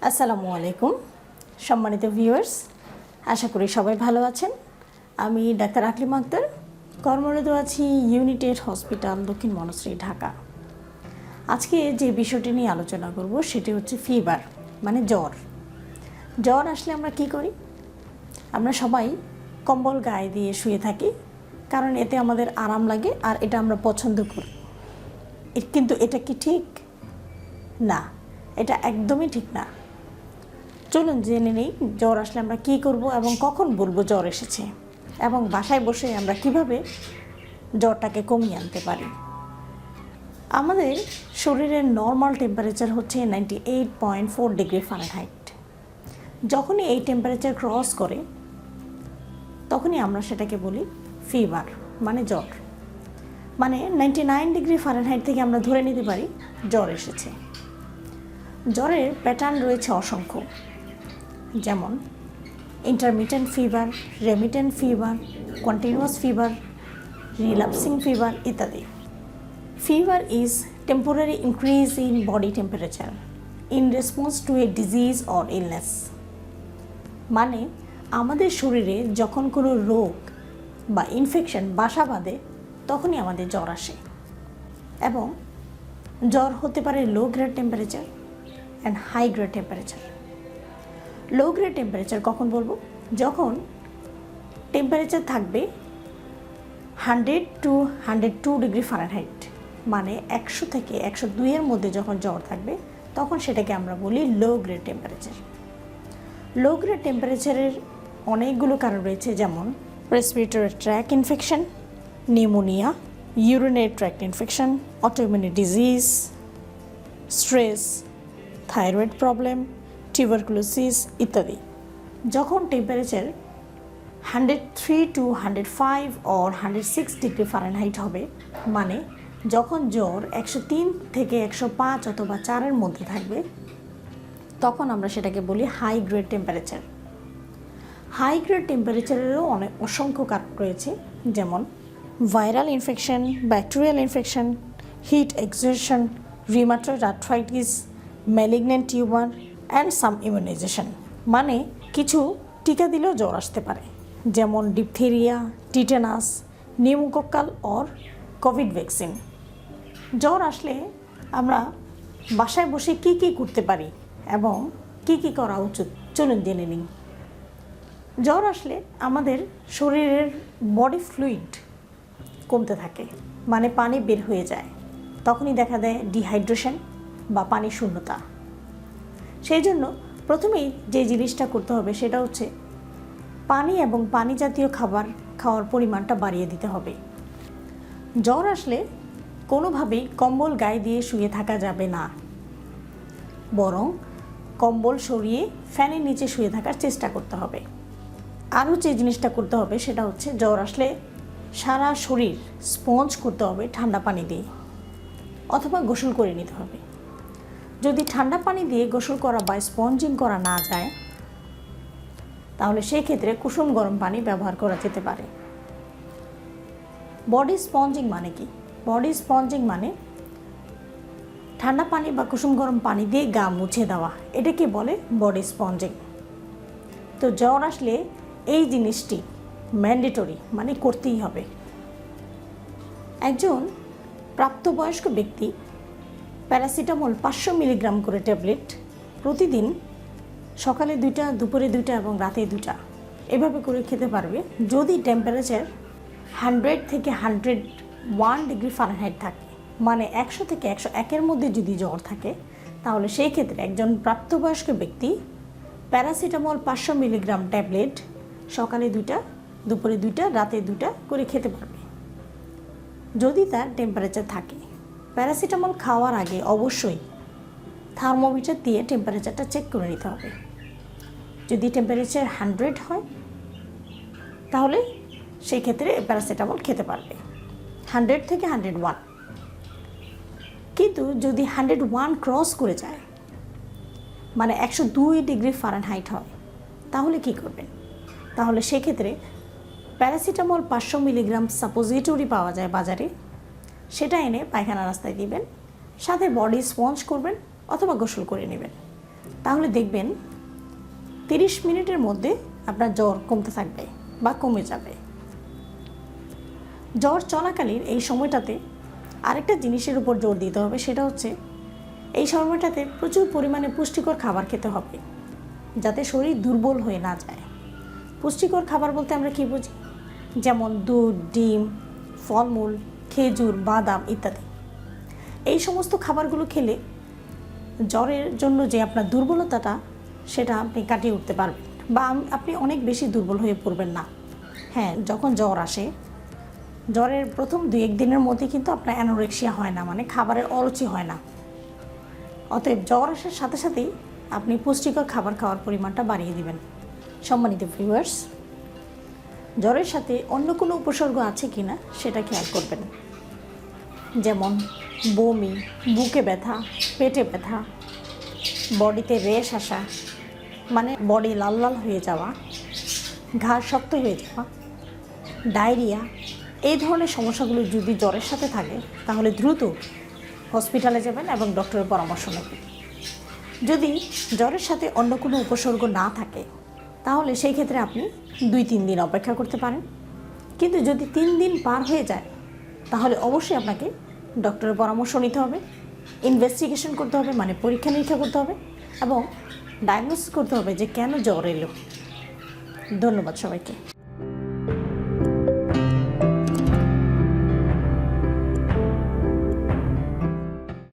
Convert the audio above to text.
আসসালামু আলাইকুম সম্মানিত ভিউয়ার্স, আশা করি সবাই ভালো আছেন। আমি ডাক্তার আকলিমা আক্তার, কর্মরত আছি ইউনিটেড হসপিটাল, দক্ষিণ বনশ্রী, ঢাকা। আজকে যে বিষয়টি নিয়ে আলোচনা করব সেটি হচ্ছে ফিভার, মানে জ্বর। জ্বর আসলে আমরা কি করি? আমরা সবাই কম্বল গায়ে দিয়ে শুয়ে থাকি, কারণ এতে আমাদের আরাম লাগে আর এটা আমরা পছন্দ করি। কিন্তু এটা কি ঠিক? না, এটা একদমই ঠিক না। চলুন জেনে নেই জ্বর আসলে আমরা কী করব এবং কখন বলবো জ্বর এসেছে, এবং বাসায় বসে আমরা কিভাবে জ্বরটাকে কমিয়ে আনতে পারি। আমাদের শরীরের নর্মাল টেম্পারেচার হচ্ছে 98.4 ডিগ্রি ফারেনহাইট। যখনই এই টেম্পারেচার ক্রস করে তখনই আমরা সেটাকে বলি ফিভার, মানে জ্বর। মানে 99 ডিগ্রি ফারেনহাইট থেকে আমরা ধরে নিতে পারি জ্বর এসেছে। জ্বরের প্যাটার্ন রয়েছে অসংখ্য, যেমন intermittent fever, remittent fever, continuous fever, relapsing fever ইত্যাদি। Fever is temporary increase in body temperature in response to a disease or illness. মানে আমাদের শরীরে যখন কোনো রোগ বা ইনফেকশন বাসা বাঁধে তখনই আমাদের জ্বর আসে। এবং জ্বর হতে পারে low grade temperature and high grade temperature. Low grade temperature কখন বলবো? যখন টেম্পারেচার থাকবে 100 to 102 ডিগ্রি ফারেনহাইট, মানে 100 থেকে 102 মধ্যে যখন জ্বর থাকবে তখন সেটাকে আমরা বলি low grade temperature. Low grade টেম্পারেচারের অনেকগুলো কারণ রয়েছে, যেমন respiratory tract infection, pneumonia, urinary tract infection, autoimmune disease, stress, thyroid problem, tuberculosis ইত্যাদি। যখন temperature 103 to 105 or 106 degree Fahrenheit হবে, মানে যখন জ্বর 103 থেকে 105 অথবা 4 মধ্যে থাকবে, তখন আমরা সেটাকে বলি high grade temperature. High grade টেম্পারেচারেরও অসংখ্য কারণ রয়েছে, যেমন viral infection, bacterial infection, heat exhaustion, rheumatoid arthritis, malignant tumour and some immunisation. মানে কিছু টিকা দিলেও জ্বর আসতে পারে, যেমন diphtheria, tetanus, pneumococcal or covid vaccine. জ্বর আসলে আমরা বাসায় বসে কি কি করতে পারি এবং কি কি করা উচিত, চলুন জেনে নিই। জ্বর আসলে আমাদের শরীরের বডি ফ্লুইড কমতে থাকে, মানে পানি বের হয়ে যায়। তখনই দেখা দেয় ডিহাইড্রেশন বা পানি শূন্যতা। সেই জন্য প্রথমেই যে জিনিসটা করতে হবে সেটা হচ্ছে পানি এবং পানি জাতীয় খাবার খাওয়ার পরিমাণটা বাড়িয়ে দিতে হবে। জ্বর আসলে কোনোভাবেই কম্বল গায়ে দিয়ে শুয়ে থাকা যাবে না, বরং কম্বল সরিয়ে ফ্যানের নিচে শুয়ে থাকার চেষ্টা করতে হবে। আরও যে জিনিসটা করতে হবে সেটা হচ্ছে জ্বর আসলে সারা শরীর স্পঞ্জ করতে হবে ঠান্ডা পানি দিয়ে, অথবা গোসল করে নিতে হবে। যদি ঠান্ডা পানি দিয়ে গোসল করা বা স্পঞ্জিং করা না যায়, তাহলে সেই ক্ষেত্রে কুসুম গরম পানি ব্যবহার করা যেতে পারে। বডি স্পঞ্জিং মানে কি? বডি স্পঞ্জিং মানে ঠান্ডা পানি বা কুসুম গরম পানি দিয়ে গা মুছে দেওয়া, এটাকে বলে বডি স্পঞ্জিং। তো জ্বর আসলে এই জিনিসটি ম্যান্ডেটরি, মানে করতেই হবে। একজন প্রাপ্তবয়স্ক ব্যক্তি প্যারাসিটামল 500 মিলিগ্রাম করে ট্যাবলেট প্রতিদিন সকালে 2টা, দুপুরে 2টা এবং রাতে 2টা এভাবে করে খেতে পারবে, যদি টেম্পারেচার 100 থেকে 101 ডিগ্রি ফারেনহাইট থাকে। মানে 100 থেকে 101 মধ্যে যদি জ্বর থাকে, তাহলে সেই ক্ষেত্রে একজন প্রাপ্তবয়স্ক ব্যক্তি প্যারাসিটামল 500 মিলিগ্রাম ট্যাবলেট সকালে 2টা, দুপুরে 2টা, রাতে 2টা করে খেতে পারবে, যদি তার টেম্পারেচার থাকে। প্যারাসিটামল খাওয়ার আগে অবশ্যই থার্মোমিটার দিয়ে টেম্পারেচারটা চেক করে নিতে হবে। যদি টেম্পারেচার 100 হয়, তাহলে সেই ক্ষেত্রে প্যারাসিটামল খেতে পারবে 100 থেকে 101। কিন্তু যদি 101 ক্রস করে যায়, মানে 102 ডিগ্রি ফারেনহাইট হয়, তাহলে কি করবেন? তাহলে সেক্ষেত্রে প্যারাসিটামল 500 মিলিগ্রাম সাপোজিটরি পাওয়া যায় বাজারে, সেটা এনে পায়খানা রাস্তায় দিবেন, সাথে বডি স্পঞ্জ করবেন অথবা গোসল করে নেবেন। তাহলে দেখবেন 30 মিনিটের মধ্যে আপনার জ্বর কমতে থাকবে বা কমে যাবে। জ্বর চলাকালীন এই সময়টাতে আরেকটা জিনিসের উপর জোর দিতে হবে, সেটা হচ্ছে এই সময়টাতে প্রচুর পরিমাণে পুষ্টিকর খাবার খেতে হবে, যাতে শরীর দুর্বল হয়ে না যায়। পুষ্টিকর খাবার বলতে আমরা কী বুঝি? যেমন দুধ, ডিম, ফলমূল, খেজুর, বাদাম ইত্যাদি। এই সমস্ত খাবারগুলো খেলে জ্বরের জন্য যে আপনার দুর্বলতাটা সেটা আপনি কাটিয়ে উঠতে পারবেন, বা আপনি অনেক বেশি দুর্বল হয়ে পড়বেন না। হ্যাঁ, যখন জ্বর আসে, জ্বরের প্রথম 2-1 দিনের মধ্যে কিন্তু আপনার অ্যানোরেক্সিয়া হয় না, মানে খাবারের অরুচি হয় না। অতএব জ্বর আসার সাথে সাথেই আপনি পুষ্টিকর খাবার খাওয়ার পরিমাণটা বাড়িয়ে দিবেন। সম্মানিত ভিউয়ার্স, জ্বরের সাথে অন্য কোনো উপসর্গ আছে কি না সেটা খেয়াল করবেন। যেমন বমি, বুকে ব্যথা, পেটে ব্যথা, বডিতে র্যাশ আসা, মানে বডি লাল লাল হয়ে যাওয়া, ঘাড় শক্ত হয়ে যাওয়া, ডায়রিয়া, এই ধরনের সমস্যাগুলো যদি জ্বরের সাথে থাকে তাহলে দ্রুত হসপিটালে যাবেন এবং ডক্টরের পরামর্শ নেবেন। যদি জ্বরের সাথে অন্য কোনো উপসর্গ না থাকে তাহলে সেই ক্ষেত্রে আপনি 2-3 দিন অপেক্ষা করতে পারেন। কিন্তু যদি 3 দিন পার হয়ে যায় তাহলে অবশ্যই আপনাকে ডক্টরের পরামর্শ নিতে হবে, ইনভেস্টিগেশন করতে হবে, মানে পরীক্ষা নিরীক্ষা করতে হবে এবং ডায়াগনোসিস করতে হবে যে কেন জ্বর এলো। ধন্যবাদ সবাইকে।